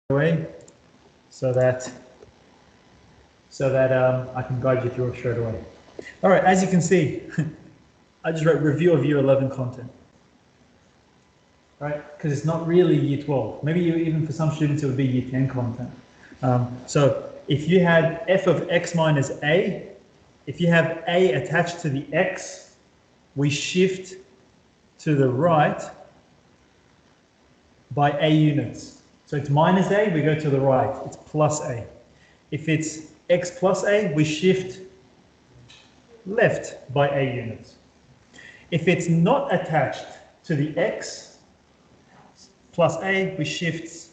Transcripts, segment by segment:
away so that I can guide you through it straight away. All right, as you can see, I just wrote review of Year 11 content, right? Because it's not really Year 12. Maybe even for some students it would be Year 10 content. So if you had f of x minus a, if you have a attached to the x, we shift to the right by a units. So it's minus a, we go to the right, it's plus a. If it's x plus a, we shift left by a units. If it's not attached to the x plus a, we shifts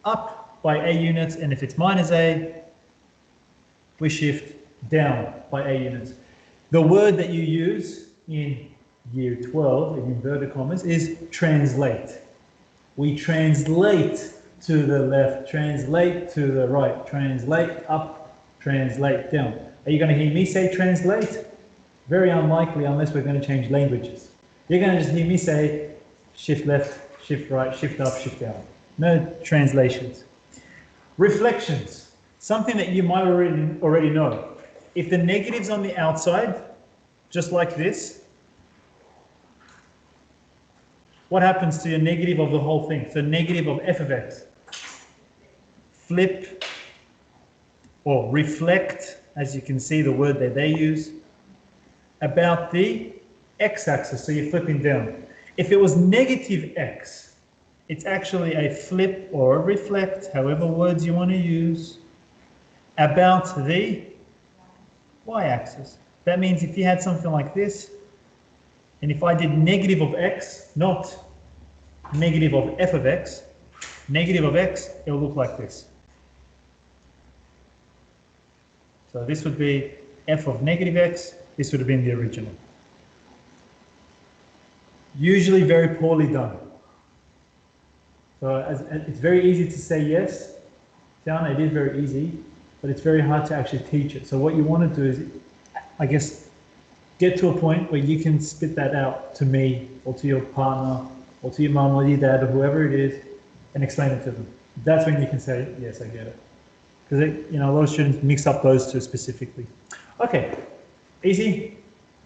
up by a units, and if it's minus a, we shift down by a units. The word that you use in Year 12, in inverted commas, is translate. We translate to the left, translate to the right, translate up, translate down. Are you going to hear me say translate? Very unlikely, unless we're going to change languages. You're going to just hear me say shift left, shift right, shift up, shift down. No translations. Reflections, something that you might already know. If the negative's on the outside, just like this, what happens to your negative of the whole thing? So negative of f of x. Flip or reflect, as you can see the word that they use, about the x-axis, so you're flipping down. If it was negative x, it's actually a flip or a reflect, however words you want to use, about the y-axis. That means if you had something like this, and if I did negative of x, not negative of f of x, negative of x, it will look like this. So this would be f of negative x, this would have been the original. Usually very poorly done. So it's very easy to say yes, Tiana, it is very easy, but it's very hard to actually teach it. So what you want to do is, I guess, get to a point where you can spit that out to me or to your partner or to your mom or your dad or whoever it is and explain it to them. That's when you can say, yes, I get it. Because a lot of students mix up those two specifically. Okay, easy.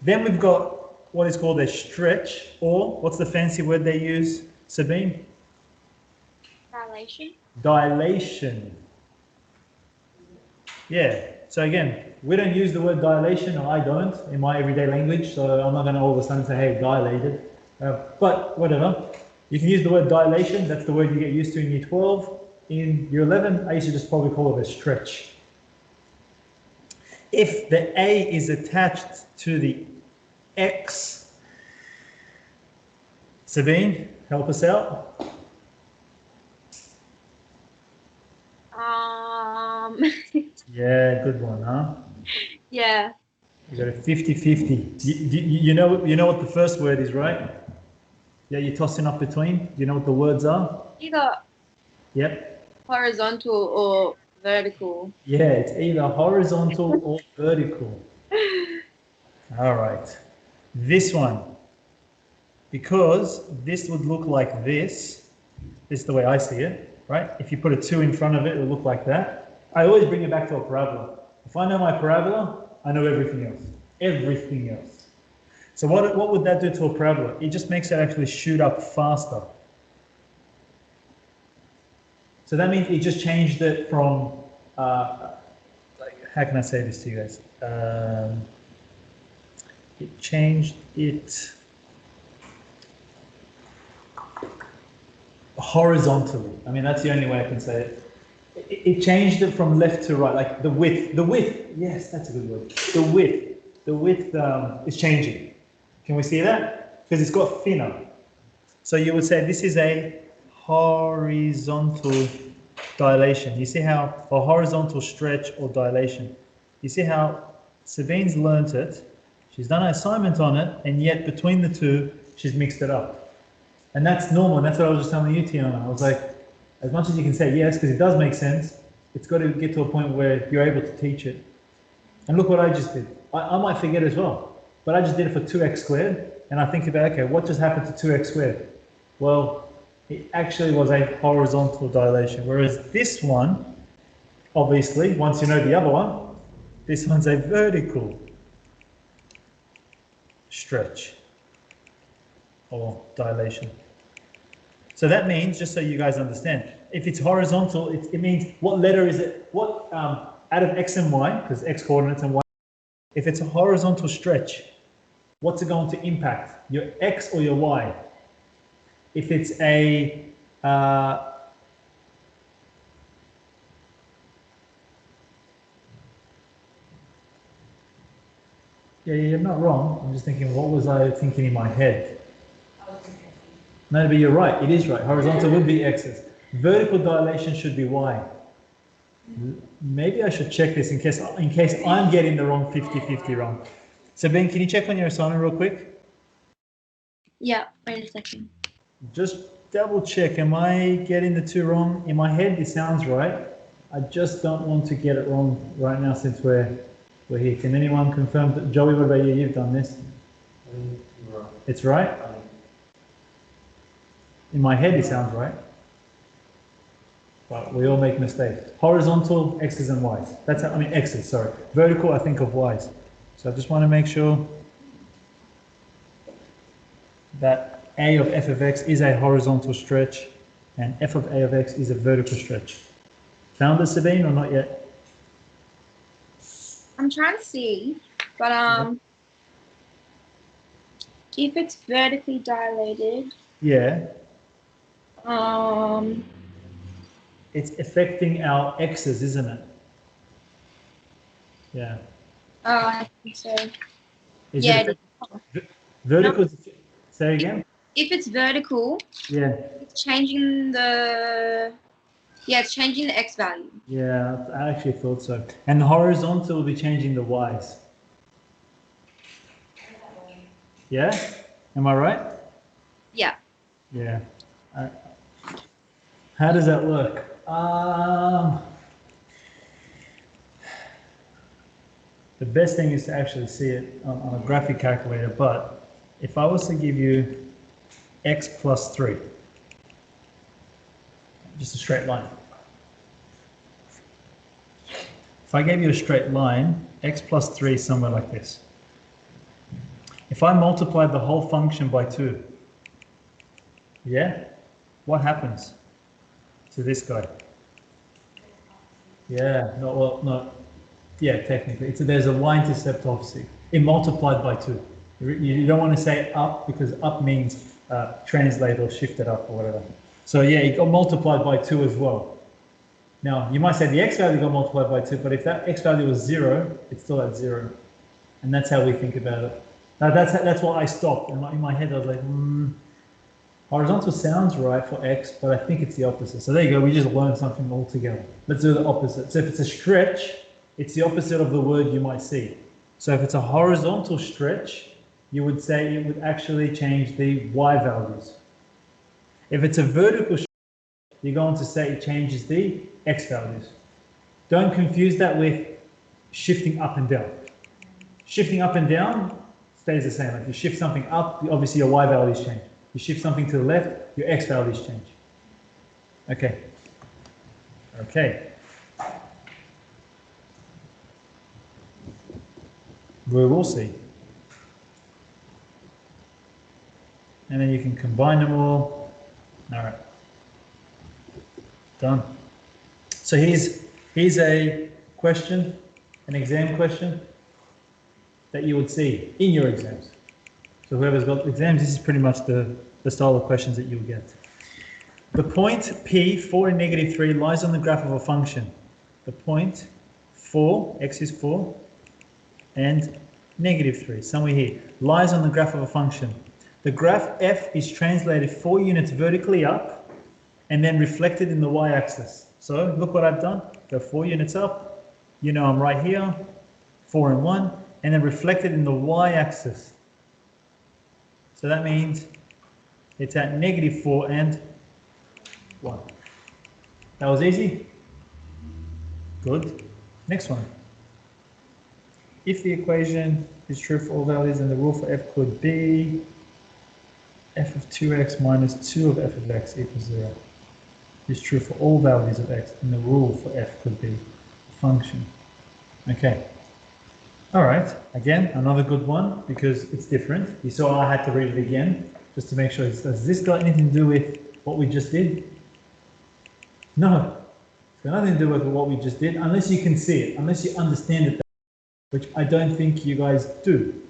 Then we've got what is called a stretch, or what's the fancy word they use, Sabine? Dilation. Dilation. Yeah, so again, we don't use the word dilation, or I don't, in my everyday language, so I'm not going to all of a sudden say, hey, dilated. But whatever. You can use the word dilation, that's the word you get used to in Year 12. In Year 11, I used to just probably call it a stretch. If the A is attached to the X, Sabine, help us out. Yeah, good one, huh? Yeah. You got a 50-50. You know what the first word is, right? Yeah, you're tossing up between. Do you know what the words are? Either Yep. horizontal or vertical. Yeah, it's either horizontal or vertical. All right. This one, because this would look like this. This is the way I see it, right? If you put a 2 in front of it, it will look like that. I always bring it back to a parabola. If I know my parabola, I know everything else. Everything else. So what would that do to a parabola? It just makes it actually shoot up faster. So that means it just changed it from, how can I say this to you guys? It changed it horizontally. I mean, that's the only way I can say it. It changed it from left to right, like the width. The width, yes, that's a good word. The width is changing. Can we see that? Because it's got thinner. So you would say this is a horizontal dilation. You see how a horizontal stretch or dilation. You see how Sabine's learnt it. She's done an assignment on it, and yet between the two, she's mixed it up. And that's normal. And that's what I was just telling you, Tiana. I was like, as much as you can say yes, because it does make sense, it's got to get to a point where you're able to teach it. And look what I just did. I might forget as well, but I just did it for 2x squared, and I think about, okay, what just happened to 2x squared? Well, It actually was a horizontal dilation, whereas this one, obviously, once you know the other one, this one's a vertical stretch or dilation. So that means, just so you guys understand, if it's horizontal, it means what letter is it? What out of x and y, because x coordinates and y. If it's a horizontal stretch, what's it going to impact? Your x or your y? If it's a yeah, you're not wrong. I'm just thinking, what was I thinking in my head? No, but you're right. It is right. Horizontal would be x's. Vertical dilation should be y. Maybe I should check this in case I'm getting the wrong 50-50 wrong. So Ben, can you check on your assignment real quick? Yeah, wait a second. Just double check. Am I getting the two wrong? In my head, it sounds right. I just don't want to get it wrong right now since we're here. Can anyone confirm that? Joey, what about you? You've done this. It's right? In my head, it sounds right. But we all make mistakes. Horizontal, x's and y's. That's how, I mean, x's, sorry. Vertical, I think of y's. So I just want to make sure that a of f of x is a horizontal stretch and f of a of x is a vertical stretch. Found it, Sabine, or not yet? I'm trying to see, but if it's vertically dilated, Yeah. um, It's affecting our x's, isn't it? Yeah. oh, I think so. Is Yeah, it vertical? No. Say again? If it's vertical, yeah, it's changing the, yeah, it's changing the x value. Yeah, I actually thought so. And the horizontal will be changing the y's. Yeah? Am I right? Yeah. Yeah. How does that work? The best thing is to actually see it on a graphic calculator, but if I was to give you x plus 3, just a straight line. If I gave you a straight line, x plus 3 is somewhere like this. If I multiplied the whole function by 2, yeah, what happens to this guy? Yeah, no, well, no, yeah, technically, there's a y-intercept obviously. It multiplied by 2. You don't want to say up because up means translate or shift it up or whatever. So yeah, it got multiplied by 2 as well. Now, you might say the x value got multiplied by 2, but if that x value was 0, it's still at 0. And that's how we think about it. Now, that's why I stopped. In my head, I was like, horizontal sounds right for x, but I think it's the opposite. So there you go. We just learned something altogether. Let's do the opposite. So if it's a stretch, it's the opposite of the word you might see. So if it's a horizontal stretch, you would say it would actually change the y values. If it's a vertical stretch, you're going to say it changes the x values. Don't confuse that with shifting up and down. Shifting up and down stays the same. If you shift something up, obviously your y values change. You shift something to the left, your x values change. Okay. Okay. We will see. And then you can combine them all. All right. Done. So here's a question, an exam question that you would see in your exams. So whoever's got exams, this is pretty much the style of questions that you'll get. The point P, 4 and negative 3, lies on the graph of a function. The point 4, x is 4, and negative 3, somewhere here, lies on the graph of a function. The graph f is translated 4 units vertically up and then reflected in the y-axis. So look what I've done. Go 4 units up. You know I'm right here, 4 and 1, and then reflected in the y-axis. So that means it's at negative 4 and 1. That was easy? Good. Next one. If the equation is true for all values, then the rule for f could be f of 2x minus 2 of f of x equals 0 is true for all values of x, and the rule for f could be a function. Okay. All right. Again, another good one because it's different. You saw I had to read it again just to make sure. Has this got anything to do with what we just did? No. It's got nothing to do with what we just did, unless you can see it, unless you understand it, which I don't think you guys do.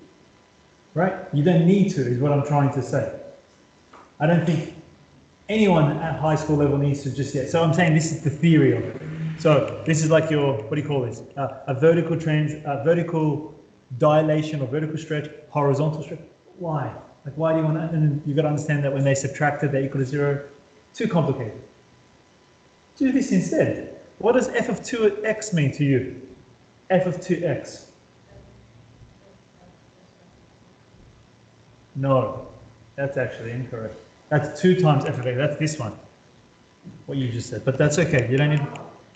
Right? You don't need to, is what I'm trying to say. I don't think anyone at high school level needs to just yet. So I'm saying this is the theory of it. So this is like your, what do you call this? A vertical dilation or vertical stretch, horizontal stretch. Why? Like why do you want to, and then you've got to understand that when they subtracted, they equal to 0. Too complicated. Do this instead. What does f of 2x mean to you? F of 2x. No, that's actually incorrect. That's 2 times f of x. That's this one. What you just said. But that's okay. You don't need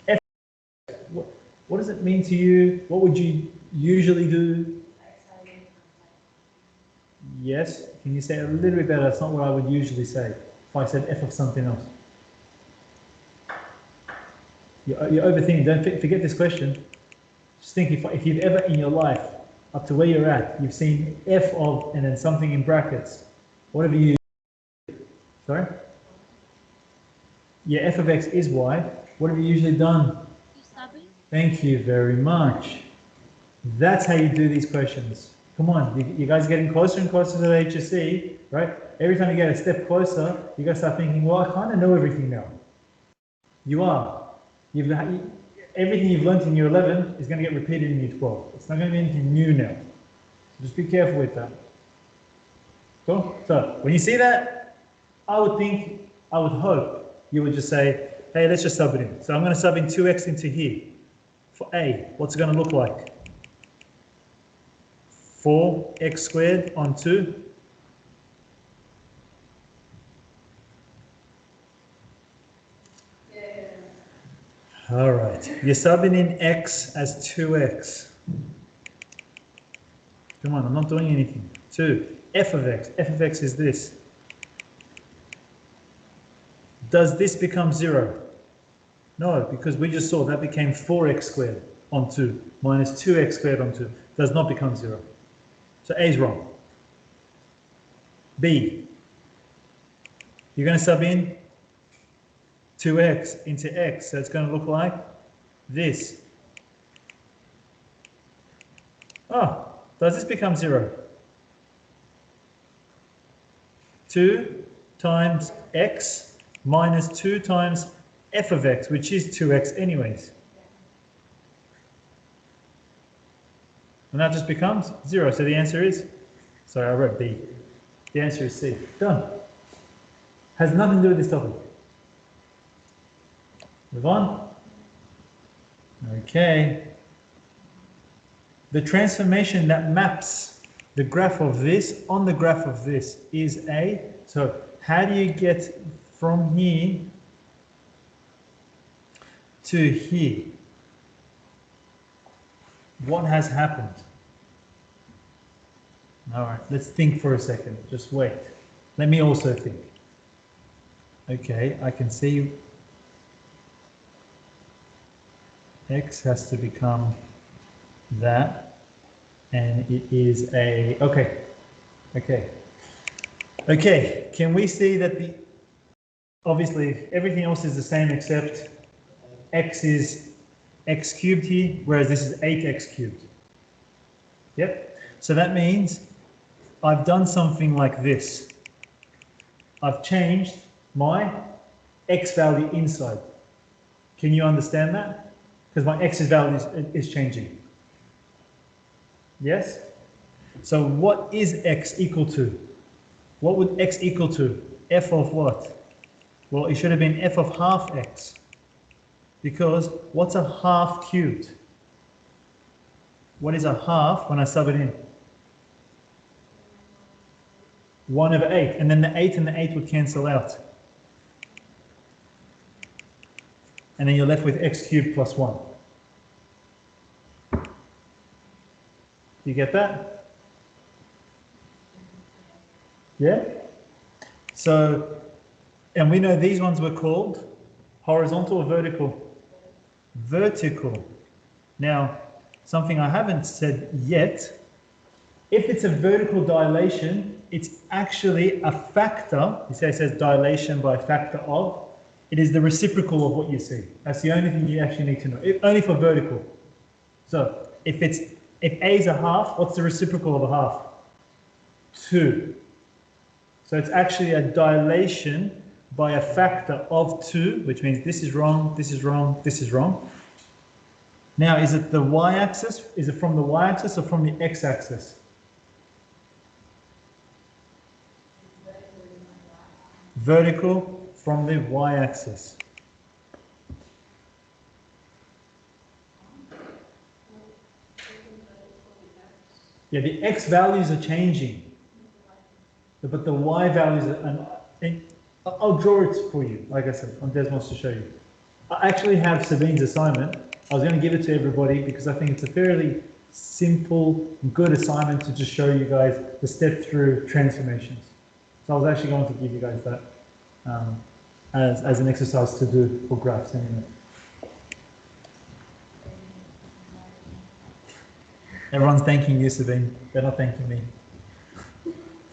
f. What does it mean to you? What would you usually do? Yes. Can you say it a little bit better? That's not what I would usually say if I said f of something else. You're overthinking. Don't forget this question. Just think if you've ever in your life, up to where you're at, you've seen f of and then something in brackets. What have you used? Sorry? Yeah, f of x is y. What have you usually done? Thank you very much. That's how you do these questions. Come on, you guys are getting closer and closer to the HSC, right? Every time you get a step closer, you got to start thinking, well, I kind of know everything now. You are. Everything you've learned in year 11 is going to get repeated in year 12. It's not going to be anything new now. So just be careful with that. Cool? So when you see that, I would hope you would just say, hey, let's just sub it in. So I'm going to sub in 2x into here. For a, what's it going to look like? 4x squared on 2. All right, you're subbing in x as 2x. Come on, I'm not doing anything. 2, f of x. F of x is this. Does this become 0? No, because we just saw that became 4x squared on 2 minus 2x squared on 2. Does not become 0. So A is wrong. B, you're going to sub in 2x into x, so it's going to look like this. Oh, does this become 0? 2 times x minus 2 times f of x, which is 2x anyways. And that just becomes 0. So the answer is, sorry, I wrote B. The answer is C. Done. Has nothing to do with this topic. Move on. Okay. The transformation that maps the graph of this on the graph of this is A. So how do you get from here to here? What has happened? All right, let's think for a second. Just wait. Let me also think. Okay, I can see x has to become that, and it is a, okay. Can we see that obviously everything else is the same except x is x cubed here, whereas this is 8x cubed. Yep. So that means I've done something like this. I've changed my x value inside. Can you understand that? Because my x value is changing. Yes? So what is x equal to? What would x equal to? F of what? Well, it should have been f of half x. Because what's a half cubed? What is a half when I sub it in? 1 over 8. And then the 8 and the 8 would cancel out. And then you're left with x cubed plus 1. Do you get that? Yeah? So, and we know these ones were called horizontal or vertical? Vertical. Now, something I haven't said yet, if it's a vertical dilation, it's actually a factor. You say it says dilation by factor of. It is the reciprocal of what you see. That's the only thing you actually need to know. Only for vertical. So if A is a half, what's the reciprocal of a half? 2. So it's actually a dilation by a factor of 2, which means this is wrong, this is wrong, this is wrong. Now, is it the y-axis? Is it from the y-axis or from the x-axis? Vertical from the y-axis. Yeah, the x values are changing, but the y values are, and I'll draw it for you, like I said, Des wants to show you. I actually have Sabine's assignment. I was going to give it to everybody because I think it's a fairly simple, good assignment to just show you guys the step through transformations. So I was actually going to give you guys that as an exercise to do for graphs anyway. Everyone's thanking you, Sabine. They're not thanking me.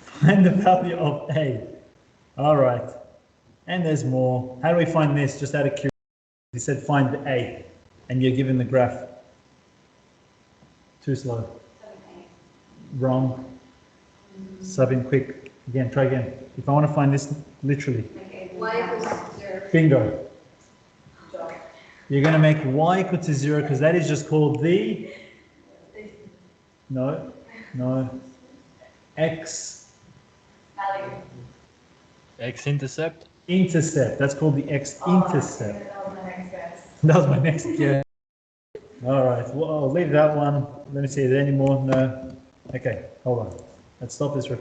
Find the value of A. All right. And there's more. How do we find this? Just out of curiosity. You said find A, and you're given the graph. Too slow. Wrong. Sub in quick. Again, try again. If I want to find this literally. Y equals 0. Bingo. You're going to make y equal to 0 because that is just called the... No. X... Value. X-intercept? Intercept. That's called the x-intercept. That was my next guess. That was my next guess. All right. Well, I'll leave that one. Let me see. Is there any more? No. Okay. Hold on. Let's stop this recording.